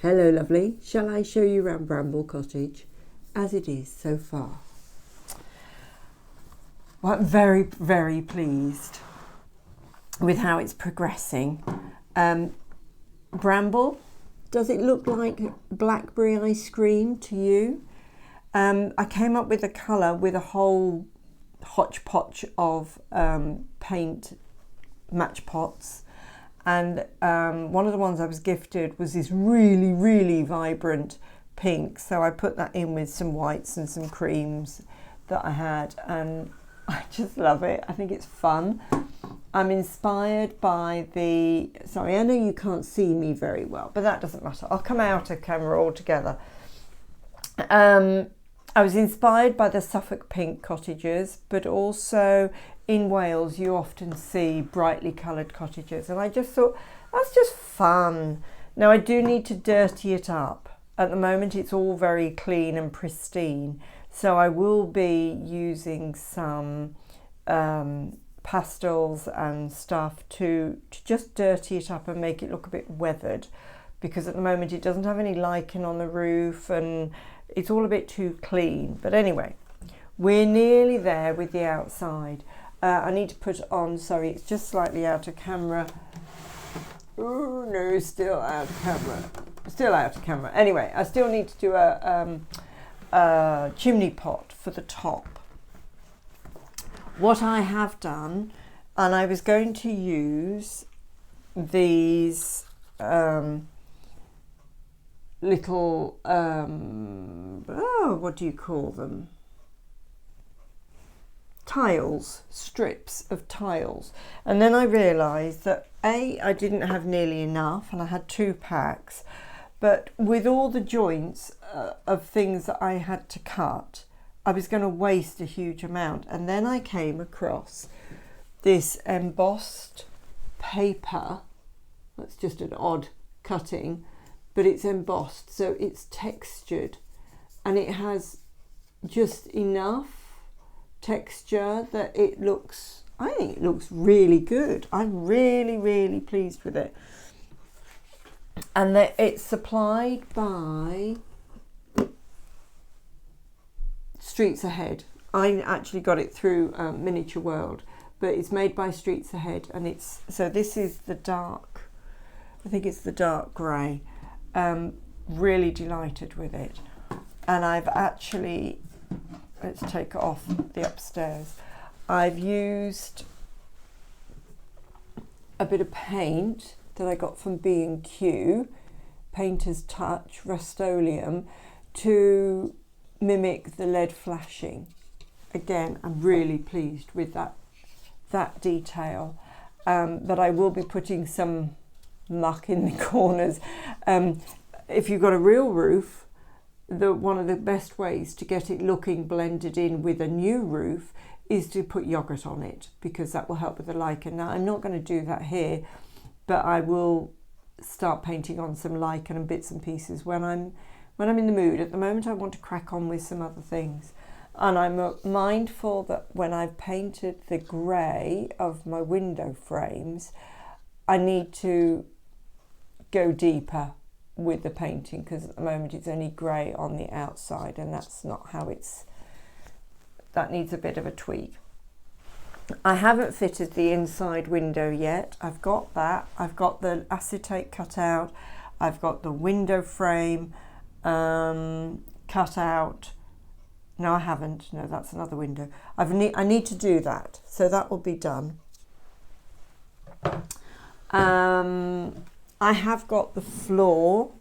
Hello lovely, shall I show you around Bramble Cottage as it is so far? Well, I'm very, very pleased with how it's progressing. Bramble, does it look like blackberry ice cream to you? I came up with a colour with a whole hodgepodge of paint match pots, and one of the ones I was gifted was this really, really vibrant pink, so I put that in with some whites and some creams that I had, and I just love it. I think it's fun. I'm inspired by the, sorry, I know you can't see me very well, but that doesn't matter. I'll come out of camera altogether. I was inspired by the Suffolk pink cottages, but also in Wales you often see brightly coloured cottages, and I just thought that's just fun. Now I do need to dirty it up. At the moment it's all very clean and pristine, so I will be using some pastels and stuff to just dirty it up and make it look a bit weathered, because at the moment it doesn't have any lichen on the roof and it's all a bit too clean. But anyway, we're nearly there with the outside. I need to put on, sorry, it's just slightly out of camera. Oh no, still out of camera. Still out of camera. Anyway, I still need to do a chimney pot for the top. What I have done, and I was going to use these little, what do you call them? Tiles, strips of tiles. And then I realised that I didn't have nearly enough, and I had 2 packs. But with all the joints of things that I had to cut, I was going to waste a huge amount. And then I came across this embossed paper. That's just an odd cutting, but it's embossed, so it's textured, and it has just enough texture that it looks, I think it looks really good. I'm really, really pleased with it. And that it's supplied by Streets Ahead. I actually got it through Miniature World, but it's made by Streets Ahead, and it's, so this is the dark, I think it's the dark grey. Really delighted with it. And I've actually, let's take it off the upstairs. I've used a bit of paint that I got from B&Q, Painter's Touch, Rust-Oleum, to mimic the lead flashing. Again, I'm really pleased with that detail. But I will be putting some muck in the corners. If you've got a real roof, one of the best ways to get it looking blended in with a new roof is to put yogurt on it, because that will help with the lichen. Now I'm not going to do that here, but I will start painting on some lichen and bits and pieces when I'm in the mood. At the moment I want to crack on with some other things, and I'm mindful that when I've painted the grey of my window frames, I need to go deeper with the painting, because at the moment it's only grey on the outside, and that's not how it's, that needs a bit of a tweak. I haven't fitted the inside window yet. I've got that. I've got the acetate cut out. I've got the window frame cut out. No, I haven't. No, that's another window. I need to do that, so that will be done. I have got the floor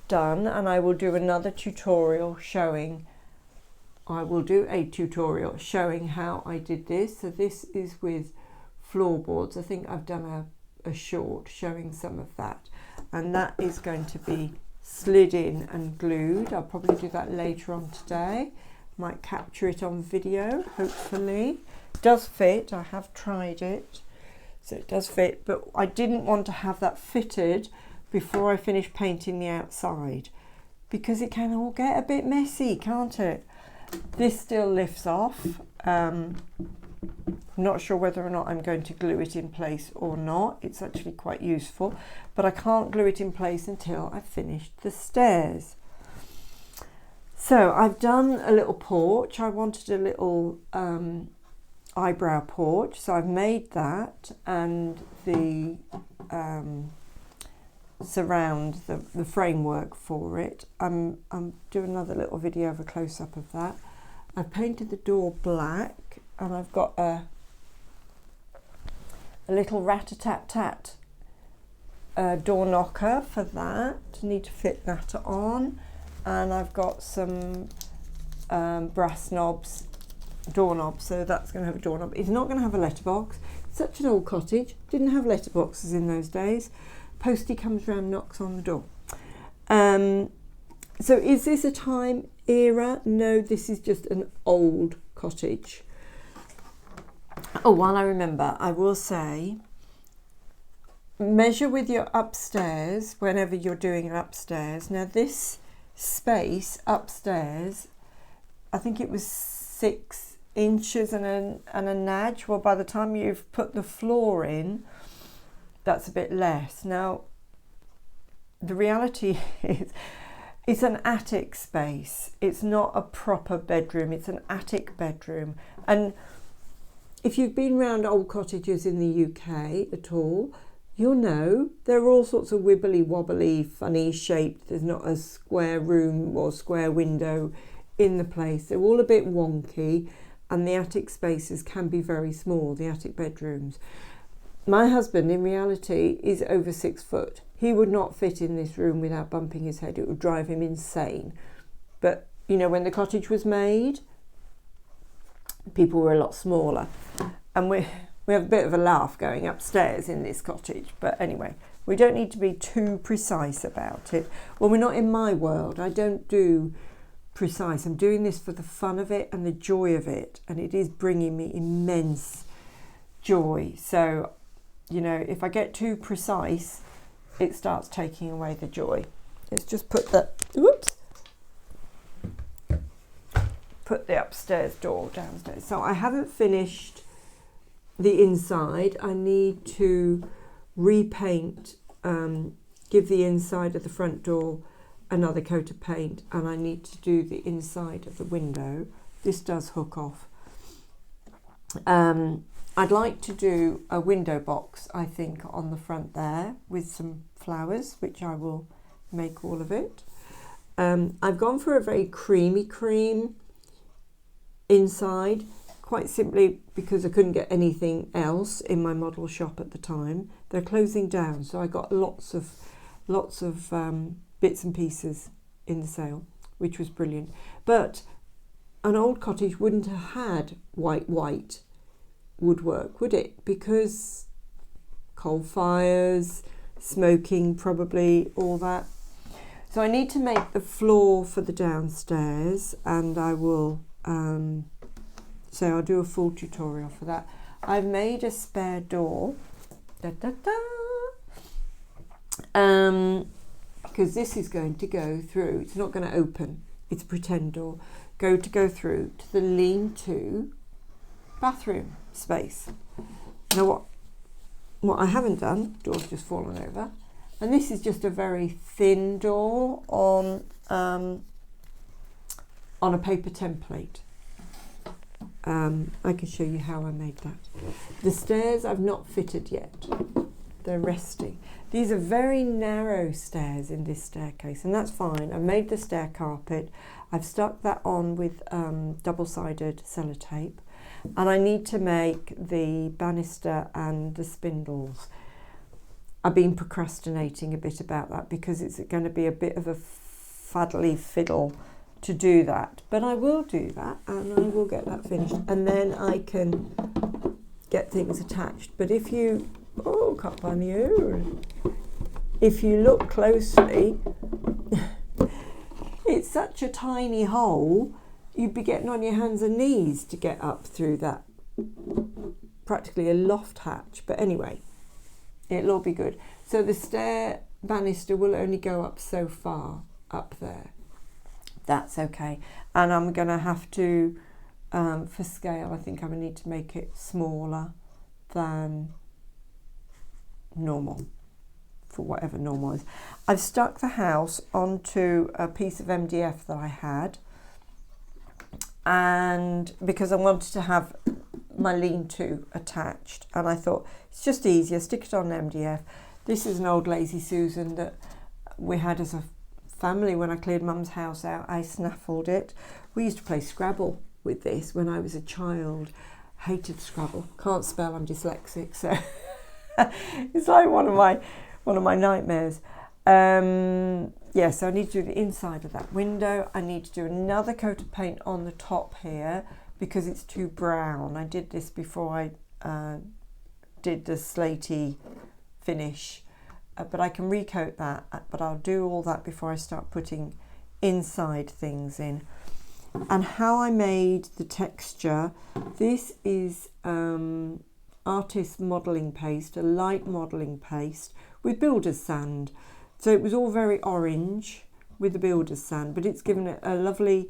done, and I will do another tutorial showing, I will do a tutorial showing how I did this. So this is with floorboards. I think I've done a short showing some of that, and that is going to be slid in and glued. I'll probably do that later on today. Might capture it on video, hopefully. It does fit, I have tried it. So it does fit, but I didn't want to have that fitted before I finish painting the outside, because it can all get a bit messy, can't it? This still lifts off, I'm not sure whether or not I'm going to glue it in place or not. It's actually quite useful, but I can't glue it in place until I've finished the stairs. So I've done a little porch. I wanted a little eyebrow porch, so I've made that, and the surround, the framework for it. I'm doing another little video of a close-up of that. I've painted the door black, and I've got a little rat-a-tat-tat door knocker for that. Need to fit that on, and I've got some brass knobs, door knobs, so that's going to have a door knob. It's not going to have a letterbox. It's such an old cottage, didn't have letterboxes in those days. Postie comes round, knocks on the door. So is this a time era? No, this is just an old cottage. Oh, while I remember, I will say, measure with your upstairs whenever you're doing an upstairs. Now this space upstairs, I think it was 6 inches and a nudge. Well, by the time you've put the floor in, that's a bit less. Now, the reality is, it's an attic space. It's not a proper bedroom. It's an attic bedroom. And if you've been around old cottages in the UK at all, you'll know there are all sorts of wibbly wobbly, funny shaped. There's not a square room or square window in the place. They're all a bit wonky, and the attic spaces can be very small, the attic bedrooms. My husband, in reality, is over 6 foot. He would not fit in this room without bumping his head. It would drive him insane. But, you know, when the cottage was made, people were a lot smaller. And we have a bit of a laugh going upstairs in this cottage. But anyway, we don't need to be too precise about it. Well, we're not in my world. I don't do precise. I'm doing this for the fun of it and the joy of it. And it is bringing me immense joy. So, you know, if I get too precise, it starts taking away the joy. Let's just put the, put the upstairs door downstairs. So I haven't finished the inside. I need to repaint, give the inside of the front door another coat of paint, and I need to do the inside of the window. This does hook off. I'd like to do a window box, I think, on the front there with some flowers, which I will make all of it. I've gone for a very creamy cream inside, quite simply because I couldn't get anything else in my model shop at the time. They're closing down, so I got lots of bits and pieces in the sale, which was brilliant. But an old cottage wouldn't have had white woodwork, would it? Because coal fires, smoking, probably all that. So I need to make the floor for the downstairs, and I will so I'll do a full tutorial for that. I've made a spare door, because this is going to go through. It's not going to open. It's a pretend door. Go through to the lean-to bathroom space. Now what I haven't done, door's just fallen over, and this is just a very thin door on a paper template. I can show you how I made that. The stairs I've not fitted yet. They're resting. These are very narrow stairs in this staircase, and that's fine. I've made the stair carpet. I've stuck that on with double-sided sellotape. And I need to make the banister and the spindles. I've been procrastinating a bit about that because it's going to be a bit of a fuddly fiddle to do that. But I will do that, and I will get that finished. And then I can get things attached. But if you, can't find the ear. If you look closely, it's such a tiny hole. You'd be getting on your hands and knees to get up through that. Practically a loft hatch. But anyway, it'll all be good. So the stair banister will only go up so far up there. That's okay. And I'm going to have to For scale, I think I would need to make it smaller than normal, for whatever normal is. I've stuck the house onto a piece of MDF that I had, and because I wanted to have my lean-to attached, and I thought it's just easier, stick it on MDF. This is an old Lazy Susan that we had as a family when I cleared Mum's house out. I snaffled it. We used to play Scrabble with this when I was a child. Hated Scrabble. Can't spell, I'm dyslexic, so it's like one of my nightmares. Yeah, so I need to do the inside of that window. I need to do another coat of paint on the top here because it's too brown. I did this before I did the slaty finish, but I can recoat that, but I'll do all that before I start putting inside things in. And how I made the texture, this is artist modelling paste, a light modelling paste with builder's sand. So it was all very orange with the builder's sand, but it's given it a lovely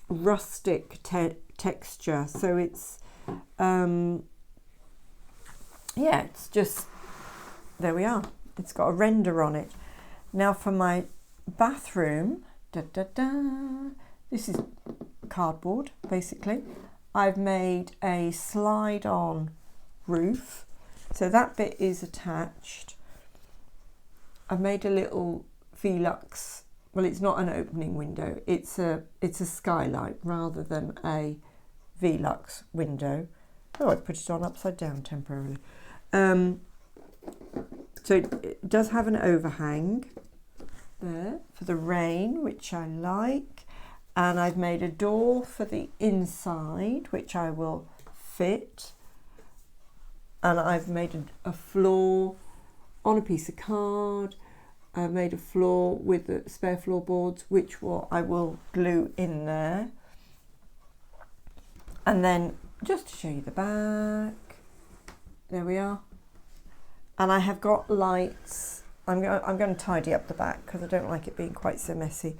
rustic texture. So it's, yeah, it's just, there we are. It's got a render on it. Now for my bathroom, this is cardboard, basically. I've made a slide-on roof. So that bit is attached. I've made a little Velux. Well, it's not an opening window. It's a skylight rather than a Velux window. Oh, I put it on upside down temporarily. So it does have an overhang there for the rain, which I like. And I've made a door for the inside, which I will fit. And I've made a floor on a piece of card. I've made a floor with the spare floorboards, which I will glue in there. And then just to show you the back, there we are. And I have got lights. I'm going to tidy up the back because I don't like it being quite so messy.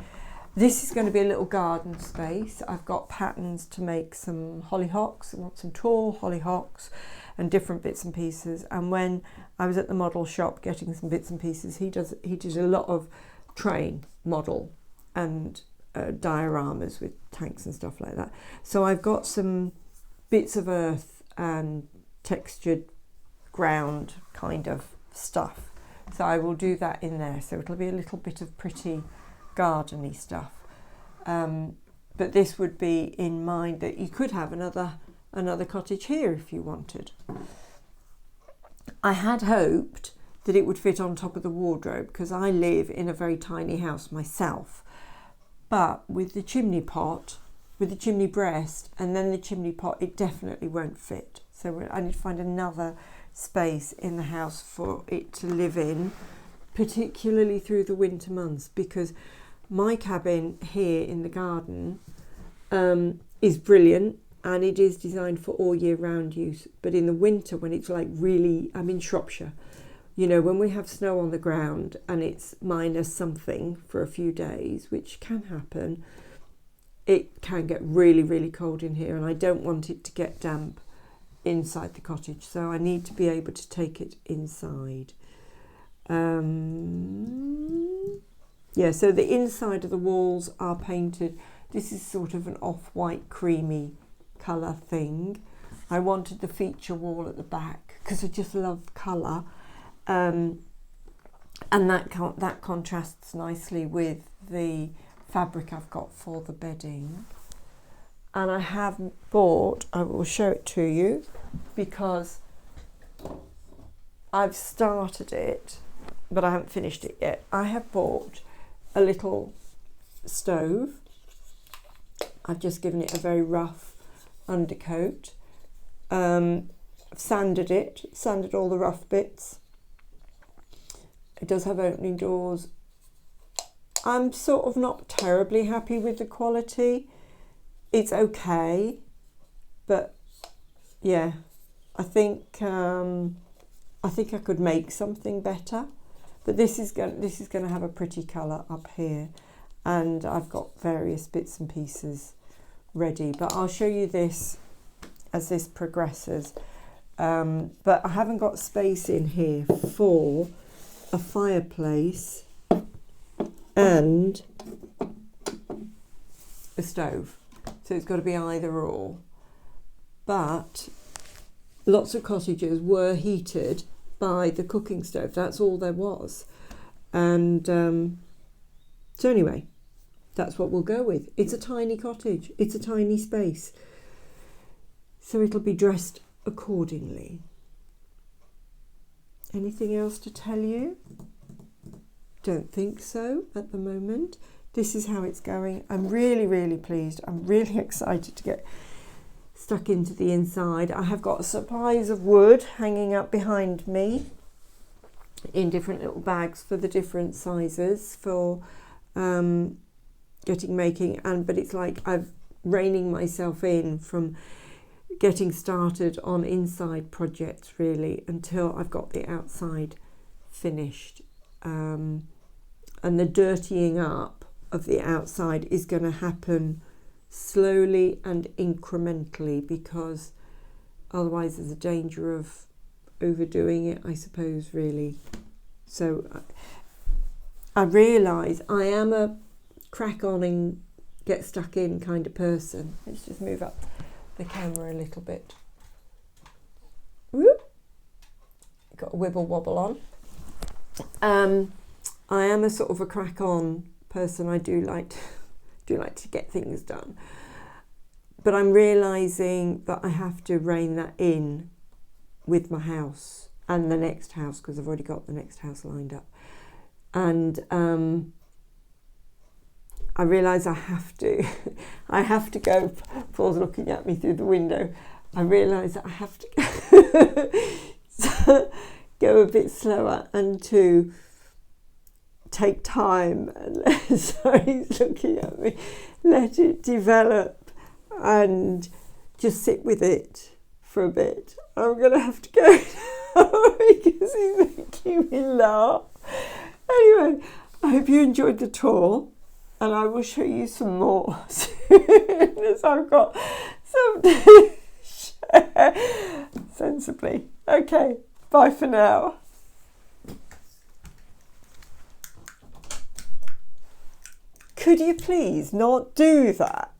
This is going to be a little garden space. I've got patterns to make some hollyhocks. I want some tall hollyhocks and different bits and pieces. And when I was at the model shop getting some bits and pieces, he did a lot of train model and dioramas with tanks and stuff like that. So I've got some bits of earth and textured ground kind of stuff. So I will do that in there. So it'll be a little bit of pretty gardeny stuff. But this would be in mind that you could have another cottage here if you wanted. I had hoped that it would fit on top of the wardrobe because I live in a very tiny house myself. But with the chimney pot, with the chimney breast and then the chimney pot, it definitely won't fit. So I need to find another space in the house for it to live in, particularly through the winter months, because my cabin here in the garden is brilliant and it is designed for all year round use. But in the winter, when it's like really, I'm in Shropshire, you know, when we have snow on the ground and it's minus something for a few days, which can happen, it can get really, really cold in here and I don't want it to get damp inside the cottage. So I need to be able to take it inside. Yeah, so the inside of the walls are painted. This is sort of an off-white creamy colour thing. I wanted the feature wall at the back because I just love colour. And that contrasts nicely with the fabric I've got for the bedding. And I have bought, I will show it to you because I've started it, but I haven't finished it yet. I have bought a little stove. I've just given it a very rough undercoat. Sanded all the rough bits. It does have opening doors. I'm sort of not terribly happy with the quality. It's okay, but yeah, I think I could make something better. But this is going to have a pretty colour up here, and I've got various bits and pieces ready, but I'll show you this as this progresses. But I haven't got space in here for a fireplace and a stove, so it's got to be either or. But lots of cottages were heated by the cooking stove. That's all there was. And so anyway, that's what we'll go with. It's a tiny cottage. It's a tiny space. So it'll be dressed accordingly. Anything else to tell you? Don't think so at the moment. This is how it's going. I'm really, really pleased. I'm really excited to get stuck into the inside. I have got supplies of wood hanging up behind me in different little bags for the different sizes for making, but it's like I'm reining myself in from getting started on inside projects really until I've got the outside finished, and the dirtying up of the outside is going to happen slowly and incrementally, because otherwise there's a danger of overdoing it, I suppose, really. So I realise I am a crack on and get stuck in kind of person. Let's just move up the camera a little bit. Whoop. Got a wibble wobble on. I am a sort of a crack on person. I do like to get things done, but I'm realising that I have to rein that in with my house and the next house, because I've already got the next house lined up, and I realise I have to go. Paul's looking at me through the window. I realise that I have to go a bit slower and to take time and sorry, he's looking at me, let it develop and just sit with it for a bit. I'm going to have to go now because he's making me laugh. Anyway, I hope you enjoyed the tour, and I will show you some more soon as I've got something to share sensibly. Okay, bye for now. Could you please not do that?